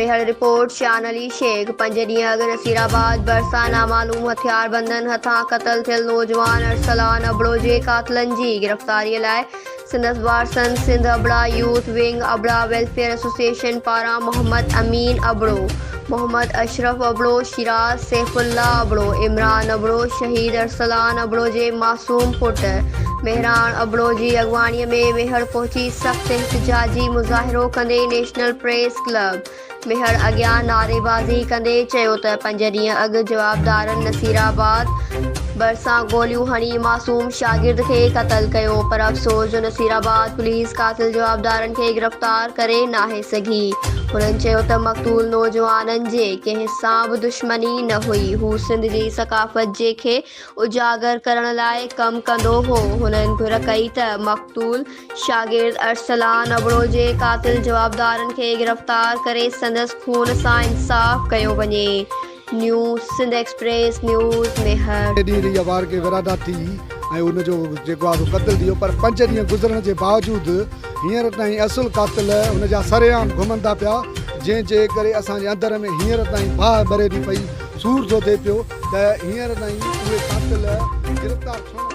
मेहर report शान अली शेख 5 ॾींहं अॻु नसीराबाद भरिसां नामालूम हथियारबंदनि हथां क़तल थियल नौजवान अरसलान अबड़ो जे कातिलनि जी गिरफ़्तारीअ लाइ सिंदस वारसन सिंध अबड़ा यूथ विंग अबड़ा वेलफेयर एसोसिएशन पारां मोहम्मद अमीन अबड़ो, मोहम्मद अशरफ अबड़ो, शिराज सैफुल्ला अबड़ो, इमरान अबड़ो, शहीद अरसलान अबड़ो जे मासूम पुट मेहरान अबड़ो जी अॻवानीअ में मेहर पहुची सख़्त एहतिजाजी मुज़ाहिरो कंदे नेशनल प्रेस क्लब मेहर अॻियां नारेबाज़ी कंदे चयो त 5 ॾींहं अॻु जवाबदारनि नसीराबाद भरिसां गोलियूं हणी मासूम शागिर्द खे क़तल कयो, पर अफ़सोस जो नसीराबाद पुलिस कातिल जवाबदारनि खे गिरफ़्तार करे नाहे सघी। हुननि चयो त मक़तूल नौजवाननि जे कंहिं सां बि दुश्मनी न हुई, हू सिंध जी सक़ाफ़त जे खे उजागर करण लाइ कमु कंदो हो। हुननि घुर कई त मक़तूल शागिर्द अरसलान अबड़ो जे कातिल जवाबदारनि खे गिरफ़्तार करे संदसि खून सां इंसाफ़ कयो वञे। न्यूज़ सिंध एक्सप्रेस न्यूज़ मेहर वार के विरादा थी ऐं उनजो जेको आहे क़तल थियो, पर 5 ॾींहं गुज़रण जे बावजूदि हींअर ताईं असुल कातिल उनजा सरेआम घुमनि था पिया, जंहिंजे करे असांजे अंदर में हींअर ताईं बाहि ॿरे थी पई, सूर थो थिए पियो त हींअर ताईं उहे कातिल गिरफ़्तार छो